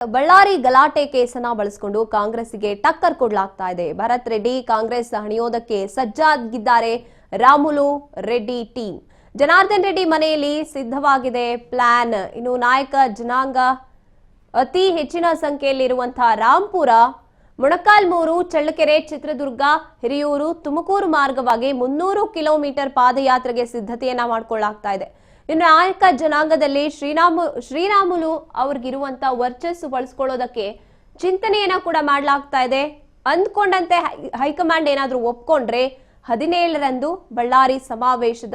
ಬಳ್ಳಾರಿ ಗಲಾಟೆ ಕೇಸನ್ನ ಬಳಸಿಕೊಂಡು ಕಾಂಗ್ರೆಸ್ಗೆ ಟಕ್ಕರ್ ಕೊಡಲಾಗ್ತಾ ಇದೆ. ಭರತ್ ರೆಡ್ಡಿ ಕಾಂಗ್ರೆಸ್ ಹಣಿಯೋದಕ್ಕೆ ಸಜ್ಜಾಗಿದ್ದಾರೆ. ರಾಮುಲು ರೆಡ್ಡಿ ಟೀಮ್ ಜನಾರ್ದನ್ ರೆಡ್ಡಿ ಮನೆಯಲ್ಲಿ ಸಿದ್ಧವಾಗಿದೆ ಪ್ಲಾನ್. ಇನ್ನು ನಾಯಕ ಜನಾಂಗ ಅತಿ ಹೆಚ್ಚಿನ ಸಂಖ್ಯೆಯಲ್ಲಿರುವಂತಹ ರಾಂಪುರ, ಮೊಳಕಾಲ್ಮೂರು, ಚಳ್ಳಕೆರೆ, ಚಿತ್ರದುರ್ಗ, ಹಿರಿಯೂರು, ತುಮಕೂರು ಮಾರ್ಗವಾಗಿ 300 ಕಿಲೋಮೀಟರ್ ಪಾದಯಾತ್ರೆಗೆ ಸಿದ್ಧತೆಯನ್ನ ಮಾಡಿಕೊಳ್ಳಲಾಗ್ತಾ ಇದೆ. ಇನ್ನು ನಾಯಕ ಜನಾಂಗದಲ್ಲಿ ಶ್ರೀರಾಮುಲು ಅವ್ರಿಗಿರುವಂತ ವರ್ಚಸ್ಸು ಬಳಸ್ಕೊಳ್ಳೋದಕ್ಕೆ ಚಿಂತನೆಯನ್ನ ಕೂಡ ಮಾಡಲಾಗ್ತಾ ಇದೆ. ಅಂದ್ಕೊಂಡಂತೆ ಹೈಕಮಾಂಡ್ ಏನಾದ್ರೂ ಒಪ್ಕೊಂಡ್ರೆ 17ರಂದು ಬಳ್ಳಾರಿ ಸಮಾವೇಶದ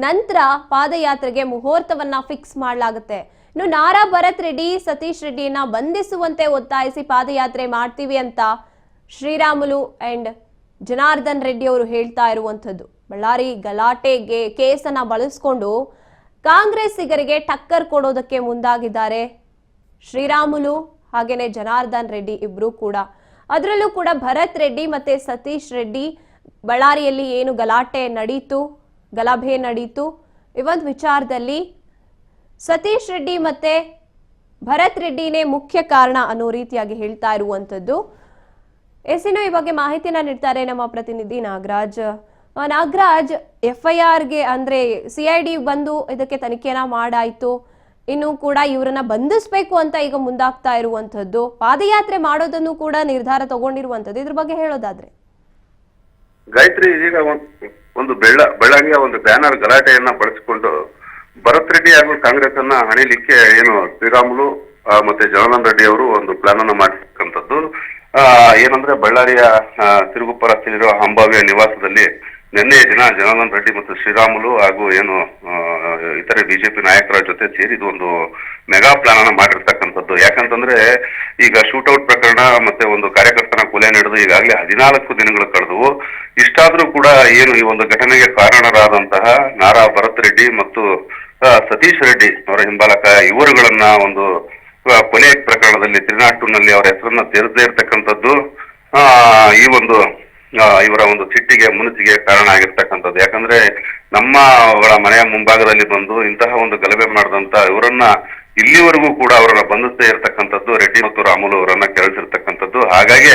ನಂತರ ಪಾದಯಾತ್ರೆಗೆ ಮುಹೂರ್ತವನ್ನ ಫಿಕ್ಸ್ ಮಾಡಲಾಗುತ್ತೆ. ಇನ್ನು ನಾರಾ ಭರತ್ ರೆಡ್ಡಿ, ಸತೀಶ್ ರೆಡ್ಡಿಯನ್ನ ಬಂಧಿಸುವಂತೆ ಒತ್ತಾಯಿಸಿ ಪಾದಯಾತ್ರೆ ಮಾಡ್ತೀವಿ ಅಂತ ಶ್ರೀರಾಮುಲು ಅಂಡ್ ಜನಾರ್ದನ್ ರೆಡ್ಡಿ ಅವರು ಹೇಳ್ತಾ ಇರುವಂತದ್ದು. ಬಳ್ಳಾರಿ ಗಲಾಟೆಗೆ ಕೇಸನ್ನ ಬಳಸಿಕೊಂಡು ಕಾಂಗ್ರೆಸ್ಸಿಗರಿಗೆ ಟಕ್ಕರ್ ಕೊಡೋದಕ್ಕೆ ಮುಂದಾಗಿದ್ದಾರೆ ಶ್ರೀರಾಮುಲು ಹಾಗೇನೆ ಜನಾರ್ದನ್ ರೆಡ್ಡಿ ಇಬ್ರು ಕೂಡ. ಅದರಲ್ಲೂ ಕೂಡ ಭರತ್ ರೆಡ್ಡಿ ಮತ್ತೆ ಸತೀಶ್ ರೆಡ್ಡಿ ಬಳ್ಳಾರಿಯಲ್ಲಿ ಏನು ಗಲಭೆ ನಡೀತು ಈ ಒಂದು ವಿಚಾರದಲ್ಲಿ ಸತೀಶ್ ರೆಡ್ಡಿ ಮತ್ತೆ ಭರತ್ ರೆಡ್ಡಿನೇ ಮುಖ್ಯ ಕಾರಣ ಅನ್ನೋ ರೀತಿಯಾಗಿ ಹೇಳ್ತಾ ಇರುವಂತದ್ದು. ಎಸಿನೋ ಈ ಬಗ್ಗೆ ಮಾಹಿತಿಯನ್ನ ನೀಡ್ತಾರೆ ನಮ್ಮ ಪ್ರತಿನಿಧಿ ನಾಗರಾಜ್. ನಾಗರಾಜ್, FIRಗೆ ಅಂದ್ರೆ CID ಬಂದು ಇದಕ್ಕೆ ತನಿಖೆನ ಮಾಡಾಯ್ತು, ಇನ್ನು ಕೂಡ ಇವರನ್ನ ಬಂಧಿಸಬೇಕು ಅಂತ ಈಗ ಮುಂದಾಗ್ತಾ ಇರುವಂತದ್ದು, ಪಾದಯಾತ್ರೆ ಮಾಡೋದನ್ನು ಕೂಡ ನಿರ್ಧಾರ ತಗೊಂಡಿರುವಂತದ್ದು, ಇದ್ರ ಬಗ್ಗೆ ಹೇಳೋದಾದ್ರೆ? ಗಾಯತ್ರಿ, ಇದೀಗ ಒಂದು ಬೆಳಗ್ಗೆ ಒಂದು ಬ್ಯಾನರ್ ಗಲಾಟೆಯನ್ನ ಬಳಸಿಕೊಂಡು ಭರತ್ ರೆಡ್ಡಿ ಹಾಗೂ ಕಾಂಗ್ರೆಸ್ ಅನ್ನ ಹಣಿಲಿಕ್ಕೆ ಏನು ಶ್ರೀರಾಮುಲು ಮತ್ತೆ ಜನಾರ್ದನ್ ರೆಡ್ಡಿ ಅವರು ಒಂದು ಪ್ಲಾನ್ ಅನ್ನ ಮಾಡಿರ್ತಕ್ಕಂಥದ್ದು. ಏನಂದ್ರೆ ಬಳ್ಳಾರಿಯ ತಿರುಗುಪ್ಪ ರಸ್ತೆಯಲ್ಲಿರುವ ಅಂಬಾವಿಯ ನಿವಾಸದಲ್ಲಿ ನಿನ್ನೆ ದಿನ ಜನಾರ್ದನ್ ರೆಡ್ಡಿ ಮತ್ತು ಶ್ರೀರಾಮುಲು ಹಾಗೂ ಏನು ಇತರೆ ಬಿಜೆಪಿ ನಾಯಕರ ಜೊತೆ ಸೇರಿ ಒಂದು ಮೆಗಾ ಪ್ಲಾನ್ ಅನ್ನ ಮಾಡಿರ್ತಕ್ಕಂಥದ್ದು. ಯಾಕಂತಂದ್ರೆ ಈಗ ಶೂಟೌಟ್ ಪ್ರಕರಣ ಮತ್ತೆ ಒಂದು ಕಾರ್ಯಕರ್ತನ ಕೊಲೆ ನಡೆದು ಈಗಾಗಲೇ 14 ದಿನಗಳು ಕಳೆದವು. ಇಷ್ಟಾದ್ರೂ ಕೂಡ ಏನು ಈ ಒಂದು ಘಟನೆಗೆ ಕಾರಣರಾದಂತಹ ನಾರಾ ಭರತ್ ರೆಡ್ಡಿ ಮತ್ತು ಸತೀಶ್ ರೆಡ್ಡಿ ಅವರ ಹಿಂಬಾಲಕ ಇವರುಗಳನ್ನ ಒಂದು ಕೊಲೆ ಪ್ರಕರಣದಲ್ಲಿ 302ನಲ್ಲಿ ಅವರ ಹೆಸರನ್ನ ತೆರೆದೇ ಇರ್ತಕ್ಕಂಥದ್ದು ಈ ಒಂದು ಇವರ ಒಂದು ಸಿಟ್ಟಿಗೆ ಮುನಿಸಿಗೆ ಕಾರಣ ಆಗಿರ್ತಕ್ಕಂಥದ್ದು. ಯಾಕಂದ್ರೆ ನಮ್ಮ ಅವರ ಮನೆಯ ಮುಂಭಾಗದಲ್ಲಿ ಬಂದು ಇಂತಹ ಒಂದು ಗಲಭೆ ಮಾಡಿದಂತ ಇವರನ್ನ ಇಲ್ಲಿವರೆಗೂ ಕೂಡ ಅವರನ್ನ ಬಂಧಿಸದೇ ಇರತಕ್ಕಂಥದ್ದು ರೆಡ್ಡಿ ಮತ್ತು ರಾಮುಲು ಅವರನ್ನ ಕೆಳಸಿರ್ತಕ್ಕಂಥದ್ದು. ಹಾಗಾಗಿ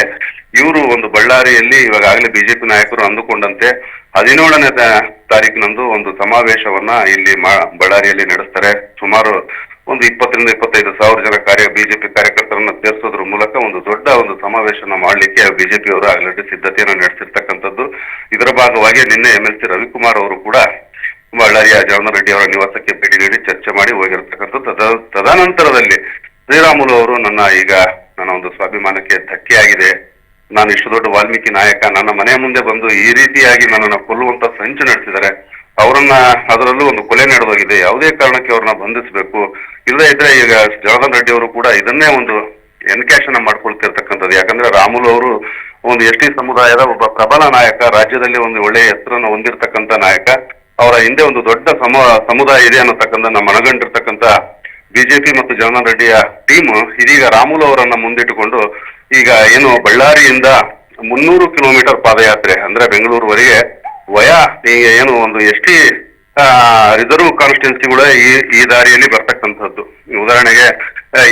ಇವರು ಒಂದು ಬಳ್ಳಾರಿಯಲ್ಲಿ ಇವಾಗಲೇ ಬಿಜೆಪಿ ನಾಯಕರು ಅಂದುಕೊಂಡಂತೆ 17ನೇ ತಾರೀಕಿನಂದು ಒಂದು ಸಮಾವೇಶವನ್ನ ಇಲ್ಲಿ ಬಳ್ಳಾರಿಯಲ್ಲಿ ನಡೆಸ್ತಾರೆ. ಸುಮಾರು ಒಂದು 20ರಿಂದ 25 ಸಾವಿರ ಜನ ಬಿಜೆಪಿ ಕಾರ್ಯಕರ್ತರನ್ನ ಸೇರಿಸೋದ್ರ ಮೂಲಕ ಒಂದು ದೊಡ್ಡ ಒಂದು ಸಮಾವೇಶನ ಮಾಡ್ಲಿಕ್ಕೆ ಬಿಜೆಪಿ ಅವರು ಆಲ್ರೆಡಿ ಸಿದ್ಧತೆಯನ್ನು ನಡೆಸಿರ್ತಕ್ಕಂಥದ್ದು. ಇದರ ಭಾಗವಾಗಿ ನಿನ್ನೆ MLC ರವಿಕುಮಾರ್ ಅವರು ಕೂಡ ಬಳ್ಳಾರಿಯ ಜನಾರ್ದನ್ ರೆಡ್ಡಿ ಅವರ ನಿವಾಸಕ್ಕೆ ಭೇಟಿ ನೀಡಿ ಚರ್ಚೆ ಮಾಡಿ ಹೋಗಿರ್ತಕ್ಕಂಥದ್ದು. ತದನಂತರದಲ್ಲಿ ಶ್ರೀರಾಮುಲು ಅವರು ನನ್ನ ಒಂದು ಸ್ವಾಭಿಮಾನಕ್ಕೆ ಧಕ್ಕೆಯಾಗಿದೆ, ನಾನು ಇಷ್ಟು ದೊಡ್ಡ ವಾಲ್ಮೀಕಿ ನಾಯಕ, ನನ್ನ ಮನೆಯ ಮುಂದೆ ಬಂದು ಈ ರೀತಿಯಾಗಿ ನನ್ನನ್ನು ಕೊಲ್ಲುವಂತ ಸಂಚು ನಡೆಸಿದ್ದಾರೆ, ಅವರನ್ನ ಅದರಲ್ಲೂ ಒಂದು ಕೊಲೆ ನಡೆದೋಗಿದೆ, ಯಾವುದೇ ಕಾರಣಕ್ಕೆ ಅವ್ರನ್ನ ಬಂಧಿಸಬೇಕು, ಇಲ್ಲದೇ ಇದ್ರೆ ಈಗ ಜನಾರ್ದನ್ ರೆಡ್ಡಿ ಅವರು ಕೂಡ ಇದನ್ನೇ ಒಂದು ಎನ್ಕ್ಯಾಶ್ ಮಾಡ್ಕೊಳ್ತಿರ್ತಕ್ಕಂಥದ್ದು. ಯಾಕಂದ್ರೆ ರಾಮುಲು ಅವರು ಒಂದು ST ಸಮುದಾಯದ ಒಬ್ಬ ಪ್ರಬಲ ನಾಯಕ, ರಾಜ್ಯದಲ್ಲಿ ಒಂದು ಒಳ್ಳೆಯ ಹೆಸರನ್ನು ಹೊಂದಿರತಕ್ಕಂತ ನಾಯಕ, ಅವರ ಹಿಂದೆ ಒಂದು ದೊಡ್ಡ ಸಮುದಾಯ ಇದೆ ಅನ್ನತಕ್ಕಂಥ ಮನಗಂಡಿರ್ತಕ್ಕಂಥ ಬಿಜೆಪಿ ಮತ್ತು ಜನಾರ್ದನ್ ರೆಡ್ಡಿಯ ಟೀಮ್ ಇದೀಗ ರಾಮುಲು ಅವರನ್ನ ಮುಂದಿಟ್ಟುಕೊಂಡು ಈಗ ಏನು ಬಳ್ಳಾರಿಯಿಂದ 300 ಕಿಲೋಮೀಟರ್ ಪಾದಯಾತ್ರೆ ಅಂದ್ರೆ ಬೆಂಗಳೂರುವರೆಗೆ ಏನು ಒಂದು ST ರಿಸರ್ವ್ ಕಾನ್ಸ್ಟಿಟ್ಯೂನ್ಸಿಗಳ ಈ ದಾರಿಯಲ್ಲಿ ಬರ್ತಕ್ಕಂಥದ್ದು. ಉದಾಹರಣೆಗೆ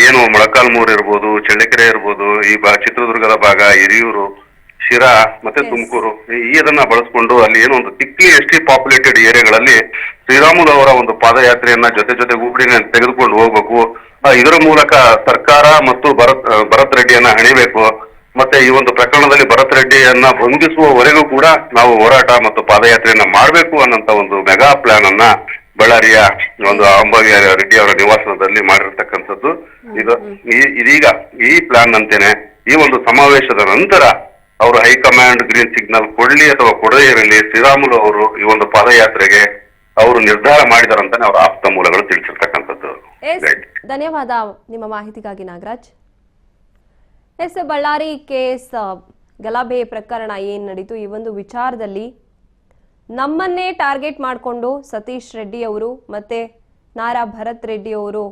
ಏನು ಮೊಳಕಾಲ್ಮೂರು ಇರ್ಬೋದು, ಚಳ್ಳಕೆರೆ ಇರ್ಬೋದು, ಈ ಚಿತ್ರದುರ್ಗದ ಭಾಗ, ಹಿರಿಯೂರು, ಶಿರಾ ಮತ್ತೆ ತುಮಕೂರು ಇದನ್ನ ಬಳಸ್ಕೊಂಡು ಅಲ್ಲಿ ಏನು ಒಂದು ತಿಕ್ಲಿ ST ಪಾಪ್ಯುಲೇಟೆಡ್ ಏರಿಯಾಗಳಲ್ಲಿ ಶ್ರೀರಾಮುಲು ಅವರ ಒಂದು ಪಾದಯಾತ್ರೆಯನ್ನ ಜೊತೆಗೂಡಿನ ತೆಗೆದುಕೊಂಡು ಹೋಗ್ಬೇಕು. ಇದರ ಮೂಲಕ ಸರ್ಕಾರ ಮತ್ತು ಭರತ್ ರೆಡ್ಡಿಯನ್ನ ಹಣಿಬೇಕು. ಮತ್ತೆ ಈ ಒಂದು ಪ್ರಕರಣದಲ್ಲಿ ಭರತ್ ರೆಡ್ಡಿಯನ್ನ ಬಂಧಿಸುವವರೆಗೂ ಕೂಡ ನಾವು ಹೋರಾಟ ಮತ್ತು ಪಾದಯಾತ್ರೆಯನ್ನ ಮಾಡಬೇಕು ಅನ್ನೋಂತ ಒಂದು ಮೆಗಾ ಪ್ಲಾನ್ ಅನ್ನ ಬಳ್ಳಾರಿಯ ಒಂದು ಅಂಬಾವಿ ರೆಡ್ಡಿ ಅವರ ನಿವಾಸದಲ್ಲಿ ಮಾಡಿರ್ತಕ್ಕಂಥದ್ದು. ಇದೀಗ ಈ ಪ್ಲಾನ್ ಅಂತೆನೆ ಈ ಒಂದು ಸಮಾವೇಶದ ನಂತರ ಅವರು ಹೈಕಮಾಂಡ್ ಗ್ರೀನ್ ಸಿಗ್ನಲ್ ಕೊಡ್ಲಿ ಅಥವಾ ಕೊಡದೇ ಇರಲಿ, ಶ್ರೀರಾಮುಲು ಅವರು ಈ ಒಂದು ಪಾದಯಾತ್ರೆಗೆ ಅವರು ನಿರ್ಧಾರ ಮಾಡಿದಾರಂತಾನೆ ಅವರ ಆಪ್ತ ಮೂಲಗಳು ತಿಳಿಸಿರ್ತಕ್ಕಂಥದ್ದು. ಧನ್ಯವಾದ ನಿಮ್ಮ ಮಾಹಿತಿಗಾಗಿ ನಾಗರಾಜ್. ಬಳ್ಳಾರಿ ಕೇಸ್ ಗಲಭೆ ಪ್ರಕರಣ ಏನ್ ನಡೀತು, ಈ ಒಂದು ವಿಚಾರದಲ್ಲಿ ನಮ್ಮನ್ನೇ ಟಾರ್ಗೆಟ್ ಮಾಡಿಕೊಂಡು ಸತೀಶ್ ರೆಡ್ಡಿ ಅವರು ಮತ್ತೆ ನಾರಾ ಭರತ್ ರೆಡ್ಡಿ ಅವರು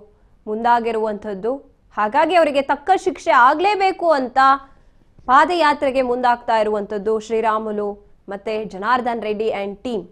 ಮುಂದಾಗಿರುವಂಥದ್ದು. ಹಾಗಾಗಿ ಅವರಿಗೆ ತಕ್ಕ ಶಿಕ್ಷೆ ಆಗ್ಲೇಬೇಕು ಅಂತ ಪಾದಯಾತ್ರೆಗೆ ಮುಂದಾಗ್ತಾ ಇರುವಂಥದ್ದು ಶ್ರೀರಾಮುಲು ಮತ್ತೆ ಜನಾರ್ದನ್ ರೆಡ್ಡಿ ಅಂಡ್ ಟೀಮ್.